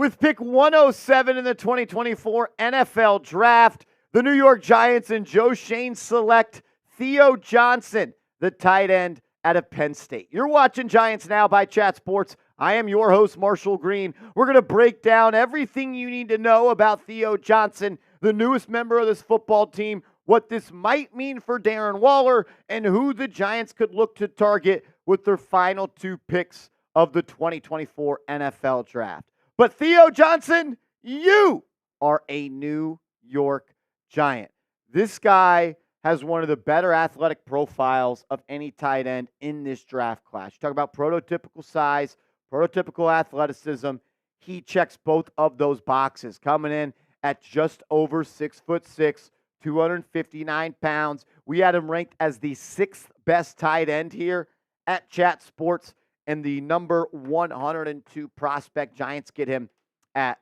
With pick 107 in the 2024 NFL Draft, the New York Giants and Joe Schoen select Theo Johnson, the tight end out of Penn State. You're watching Giants Now by Chat Sports. I am your host, Marshall Green. We're going to break down everything you need to know about Theo Johnson, the newest member of this football team, what this might mean for Darren Waller, and who the Giants could look to target with their final two picks of the 2024 NFL Draft. But Theo Johnson, you are a New York Giant. This guy has one of the better athletic profiles of any tight end in this draft class. You talk about prototypical size, prototypical athleticism. He checks both of those boxes, coming in at just over 6'6", 259 pounds. We had him ranked as the sixth best tight end here at Chat Sports, and the number 102 prospect. Giants get him at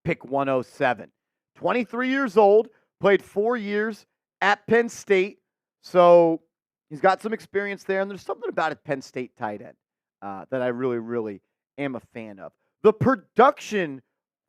pick 107. 23 years old, played 4 years at Penn State, so he's got some experience there, and there's something about a Penn State tight end that I really, really am a fan of. The production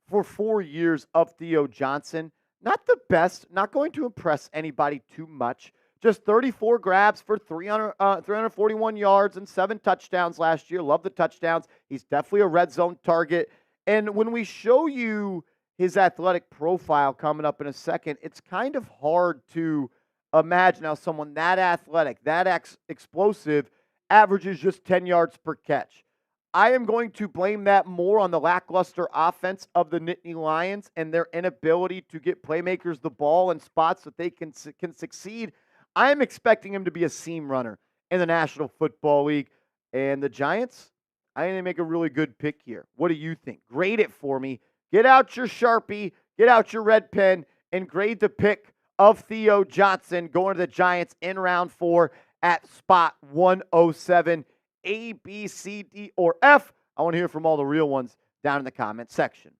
for 4 years of Theo Johnson, not the best, not going to impress anybody too much. Just 34 grabs for 341 yards and 7 touchdowns last year. Love the touchdowns. He's definitely a red zone target. And when we show you his athletic profile coming up in a second, it's kind of hard to imagine how someone that athletic, that explosive, averages just 10 yards per catch. I am going to blame that more on the lackluster offense of the Nittany Lions and their inability to get playmakers the ball in spots that they can succeed. I am expecting him to be a seam runner in the National Football League. And the Giants, I think they make a really good pick here. What do you think? Grade it for me. Get out your Sharpie, get out your red pen, and grade the pick of Theo Johnson going to the Giants in round 4 at spot 107. A, B, C, D, or F. I want to hear from all the real ones down in the comment section.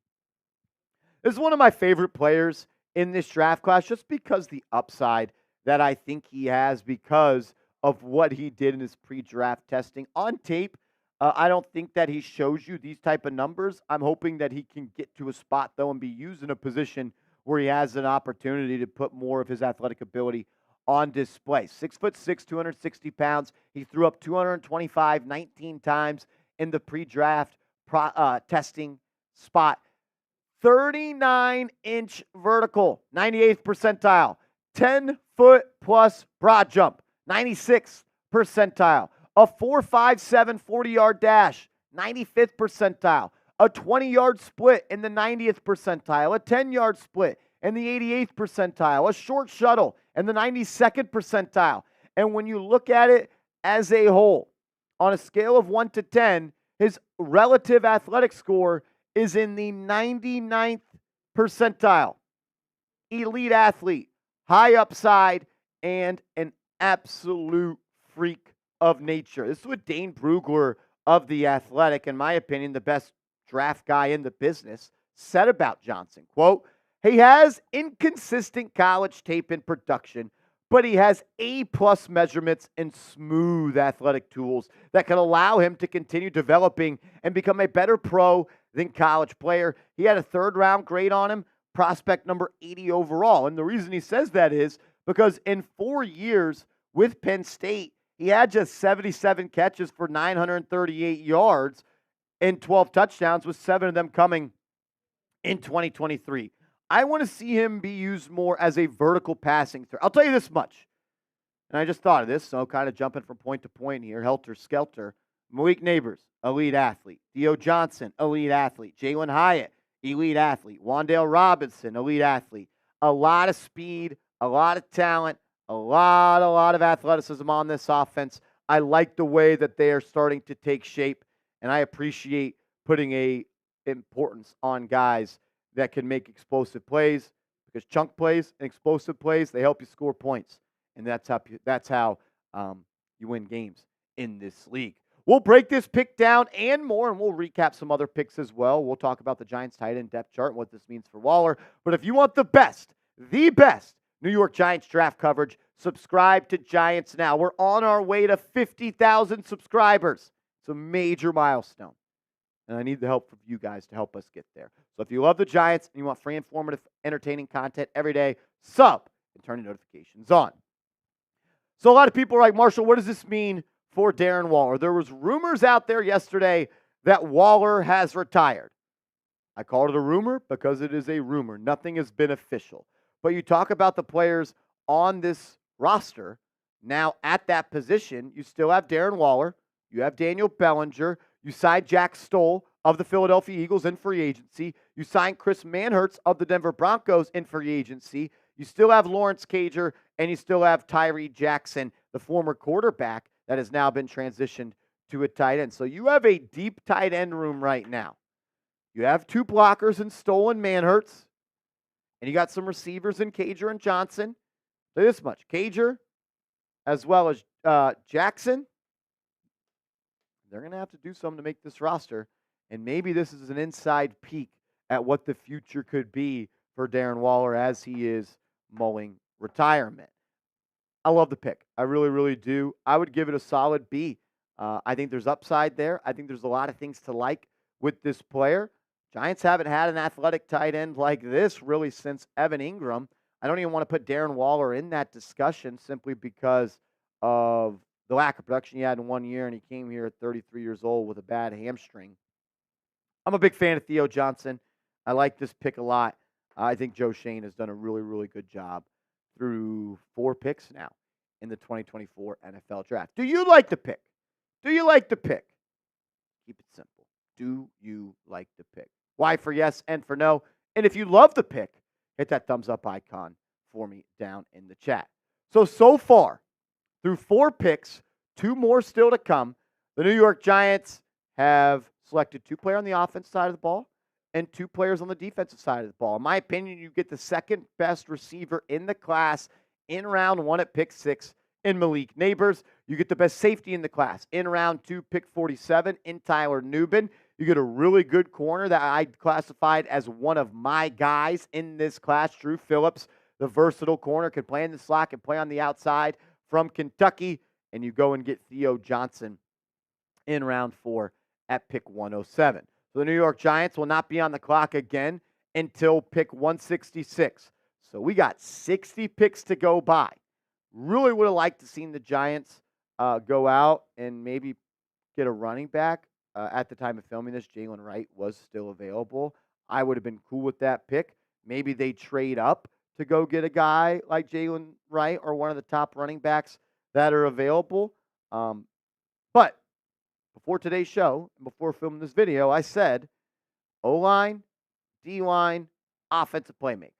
This is one of my favorite players in this draft class just because the upside that I think he has because of what he did in his pre-draft testing. On tape, I don't think that he shows you these type of numbers. I'm hoping that he can get to a spot, though, and be used in a position where he has an opportunity to put more of his athletic ability on display. 6'6", 260 pounds. He threw up 225 19 times in the pre-draft testing spot. 39-inch vertical, 98th percentile. 10-foot plus broad jump, 96th percentile. A 4.57 40-yard dash, 95th percentile. A 20-yard split in the 90th percentile. A 10-yard split in the 88th percentile. A short shuttle in the 92nd percentile. And when you look at it as a whole, on a scale of 1 to 10, his relative athletic score is in the 99th percentile. Elite athlete, high upside, and an absolute freak of nature. This is what Dane Brugler of The Athletic, in my opinion, the best draft guy in the business, said about Johnson. Quote, he has inconsistent college tape and production, but he has A-plus measurements and smooth athletic tools that can allow him to continue developing and become a better pro than college player. He had a third-round grade on him, prospect number 80 overall. And the reason he says that is because in 4 years with Penn State, he had just 77 catches for 938 yards and 12 touchdowns, with 7 of them coming in 2023. I want to see him be used more as a vertical passing threat. I'll tell you this much, and I just thought of this, so kind of jumping from point to point here, helter-skelter. Malik Nabers, elite athlete. Theo Johnson, elite athlete. Jalen Hyatt, elite athlete. Wan'Dale Robinson, elite athlete. A lot of speed, a lot of talent, a lot of athleticism on this offense. I like the way that they are starting to take shape, and I appreciate putting a importance on guys that can make explosive plays, because chunk plays and explosive plays, they help you score points, and that's how you win games in this league. We'll break this pick down and more, and we'll recap some other picks as well. We'll talk about the Giants' tight end depth chart and what this means for Waller. But if you want the best New York Giants draft coverage, subscribe to Giants Now. We're on our way to 50,000 subscribers. It's a major milestone. and I need the help from you guys to help us get there. So if you love the Giants and you want free, informative, entertaining content every day, sub and turn your notifications on. So a lot of people are like, Marshall, what does this mean for Darren Waller? There was rumors out there yesterday that Waller has retired. I called it a rumor because it is a rumor. Nothing has been official. But you talk about the players on this roster. Now, at that position, you still have Darren Waller. You have Daniel Bellinger. You signed Jack Stoll of the Philadelphia Eagles in free agency. You signed Chris Manhertz of the Denver Broncos in free agency. You still have Lawrence Cager, and you still have Tyree Jackson, the former quarterback that has now been transitioned to a tight end. So you have a deep tight end room right now. You have two blockers in Stoll and Manhertz, and you got some receivers in Cager and Johnson. So this much. Cager, as well as Jackson, they're going to have to do something to make this roster. And maybe this is an inside peek at what the future could be for Darren Waller as he is mulling retirement. I love the pick. I really, really do. I would give it a solid B. I think there's upside there. I think there's a lot of things to like with this player. Giants haven't had an athletic tight end like this really since Evan Ingram. I don't even want to put Darren Waller in that discussion simply because of the lack of production he had in 1 year, and he came here at 33 years old with a bad hamstring. I'm a big fan of Theo Johnson. I like this pick a lot. I think Joe Schoen has done a really, really good job through 4 picks now in the 2024 NFL Draft. Do you like the pick? Do you like the pick? Keep it simple. Do you like the pick? Y for yes, N for no. And if you love the pick, hit that thumbs up icon for me down in the chat. So far, through 4 picks, 2 more still to come, the New York Giants have selected 2 players on the offensive side of the ball and 2 players on the defensive side of the ball. In my opinion, you get the second best receiver in the class in round 1 at pick 6 in Malik Nabers. You get the best safety in the class in round 2, pick 47 in Tyler Nubin. You get a really good corner that I classified as one of my guys in this class, Drew Phillips, the versatile corner, can play in the slot, can play on the outside from Kentucky. And you go and get Theo Johnson in round 4 at pick 107. So the New York Giants will not be on the clock again until pick 166. So we got 60 picks to go by. Really would have liked to seen the Giants go out and maybe get a running back. At the time of filming this, Jalen Wright was still available. I would have been cool with that pick. Maybe they trade up to go get a guy like Jalen Wright or one of the top running backs that are available. But before today's show, before filming this video, I said O-line, D-line, offensive playmaker.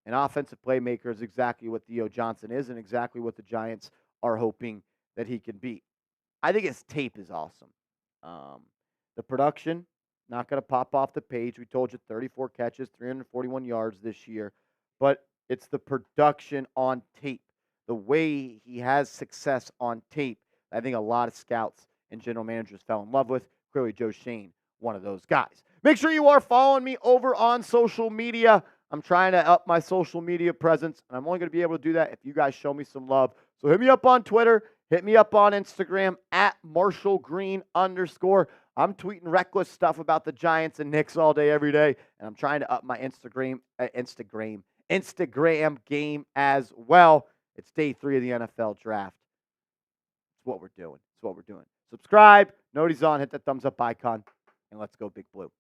An offensive playmaker is exactly what Theo Johnson is and exactly what the Giants are hoping that he can be. I think his tape is awesome. The production, not going to pop off the page. We told you 34 catches, 341 yards this year. But it's the production on tape, the way he has success on tape. I think a lot of scouts and general managers fell in love with. Clearly, Joe Schoen, one of those guys. Make sure you are following me over on social media. I'm trying to up my social media presence, and I'm only going to be able to do that if you guys show me some love. So hit me up on Twitter. Hit me up on Instagram at @MarshallGreen_. I'm tweeting reckless stuff about the Giants and Knicks all day, every day, and I'm trying to up my Instagram game as well. It's day 3 of the NFL Draft. It's what we're doing. Subscribe, notice on, hit that thumbs up icon, and let's go Big Blue.